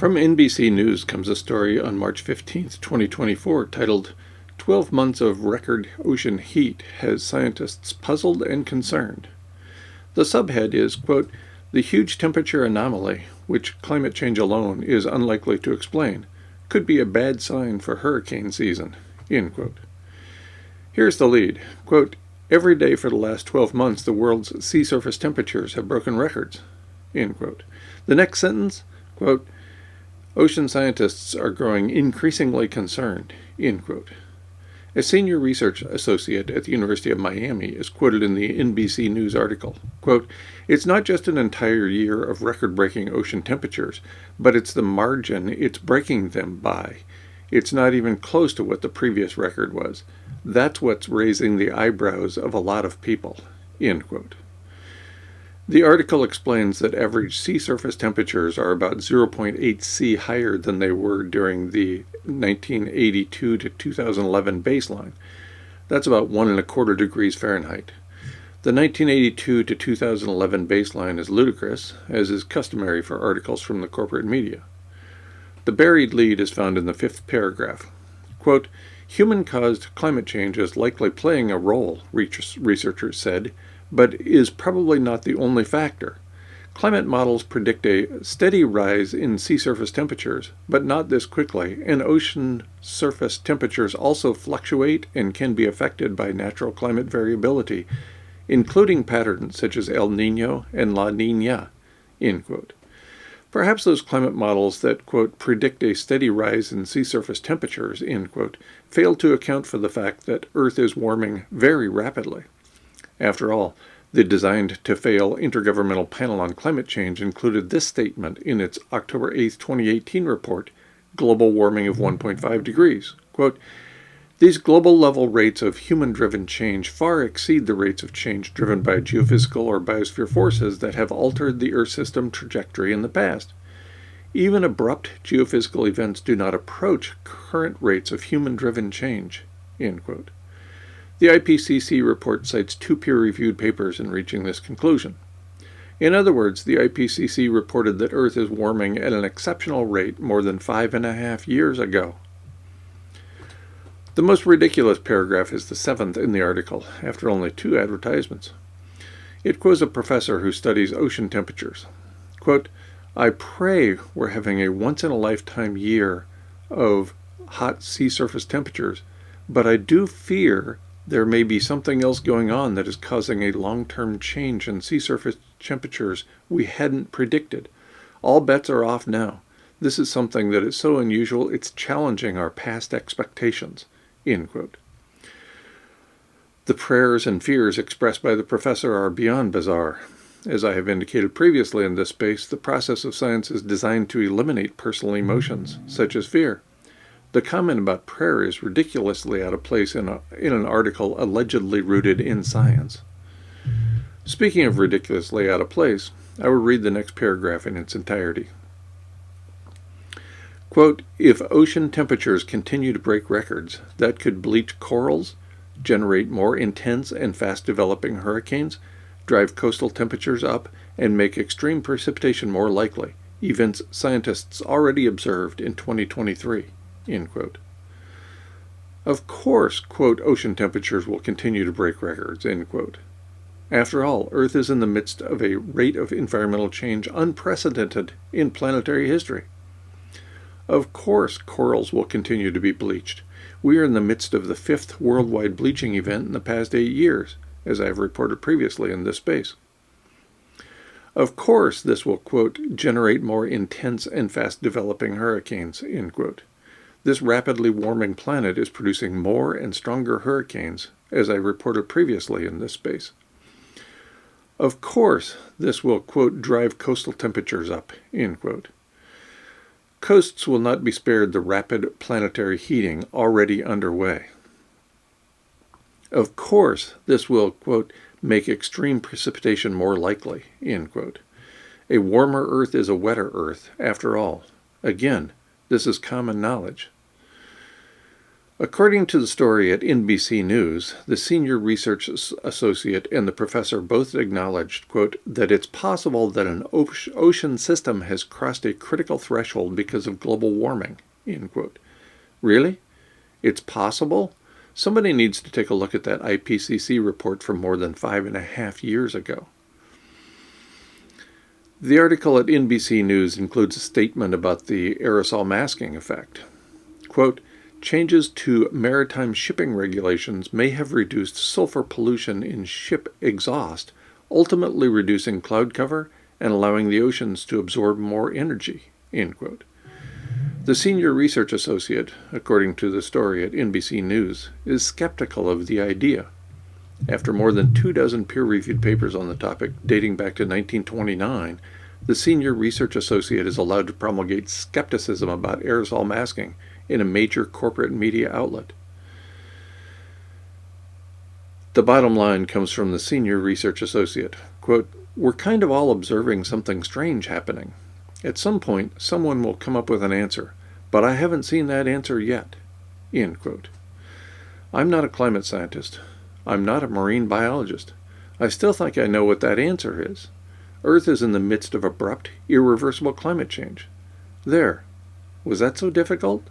From NBC News comes a story on March 15th, 2024, titled 12 Months of Record Ocean Heat Has Scientists Puzzled and Concerned. The subhead is, quote, "The huge temperature anomaly, which climate change alone is unlikely to explain, could be a bad sign for hurricane season," end quote. Here's the lead, quote, "Every day for the last 12 months, the world's sea surface temperatures have broken records," end quote. The next sentence, quote, "Ocean scientists are growing increasingly concerned," end quote. A senior research associate at the University of Miami is quoted in the NBC News article, quote, "It's not just an entire year of record-breaking ocean temperatures, but it's the margin it's breaking them by. It's not even close to what the previous record was. That's what's raising the eyebrows of a lot of people," end quote. The article explains that average sea surface temperatures are about 0.8 C higher than they were during the 1982 to 2011 baseline. That's about 1.25 degrees Fahrenheit. The 1982 to 2011 baseline is ludicrous, as is customary for articles from the corporate media. The buried lead is found in the 5th paragraph. Quote, "Human-caused climate change is likely playing a role," researchers said, "but is probably not the only factor. Climate models predict a steady rise in sea surface temperatures, but not this quickly, and ocean surface temperatures also fluctuate and can be affected by natural climate variability, including patterns such as El Niño and La Niña," end quote. Perhaps those climate models that, quote, "predict a steady rise in sea surface temperatures," end quote, fail to account for the fact that Earth is warming very rapidly. After all, the Designed to Fail Intergovernmental Panel on Climate Change included this statement in its October 8, 2018 report, Global Warming of 1.5 Degrees. Quote, "These global level rates of human-driven change far exceed the rates of change driven by geophysical or biosphere forces that have altered the Earth system trajectory in the past. Even abrupt geophysical events do not approach current rates of human-driven change," end quote. The IPCC report cites 2 peer-reviewed papers in reaching this conclusion. In other words, the IPCC reported that Earth is warming at an exceptional rate more than 5.5 years ago. The most ridiculous paragraph is the 7th in the article, after only 2 advertisements. It quotes a professor who studies ocean temperatures. Quote, "I pray we're having a once-in-a-lifetime year of hot sea surface temperatures, but I do fear there may be something else going on that is causing a long-term change in sea surface temperatures we hadn't predicted. All bets are off now. This is something that is so unusual it's challenging our past expectations," end quote. The prayers and fears expressed by the professor are beyond bizarre. As I have indicated previously in this space, the process of science is designed to eliminate personal emotions, such as fear. The comment about prayer is ridiculously out of place in an article allegedly rooted in science. Speaking of ridiculously out of place, I will read the next paragraph in its entirety. Quote, "If ocean temperatures continue to break records, that could bleach corals, generate more intense and fast-developing hurricanes, drive coastal temperatures up, and make extreme precipitation more likely, events scientists already observed in 2023. End quote. Of course, quote, "ocean temperatures will continue to break records," end quote. After all, Earth is in the midst of a rate of environmental change unprecedented in planetary history. Of course, corals will continue to be bleached. We are in the midst of the 5th worldwide bleaching event in the past 8 years, as I have reported previously in this space. Of course, this will, quote, "generate more intense and fast-developing hurricanes," end quote. This rapidly warming planet is producing more and stronger hurricanes, as I reported previously in this space. Of course, this will, quote, "drive coastal temperatures up," end quote. Coasts will not be spared the rapid planetary heating already underway. Of course, this will, quote, "make extreme precipitation more likely," end quote. A warmer Earth is a wetter Earth, after all. Again, this is common knowledge. According to the story at NBC News, the senior research associate and the professor both acknowledged, quote, that it's possible that an ocean system has crossed a critical threshold because of global warming, end quote. Really? It's possible? Somebody needs to take a look at that IPCC report from more than 5.5 years ago. The article at NBC News includes a statement about the aerosol masking effect. Quote, changes to maritime shipping regulations may have reduced sulfur pollution in ship exhaust, ultimately reducing cloud cover and allowing the oceans to absorb more energy, end quote. The senior research associate, according to the story at NBC News, is skeptical of the idea. After more than 24 peer-reviewed papers on the topic, dating back to 1929, the senior research associate is allowed to promulgate skepticism about aerosol masking in a major corporate media outlet. The bottom line comes from the senior research associate. Quote, we're kind of all observing something strange happening. At some point, someone will come up with an answer, but I haven't seen that answer yet. End quote. I'm not a climate scientist. I'm not a marine biologist. I still think I know what that answer is. Earth is in the midst of abrupt, irreversible climate change. There. Was that so difficult?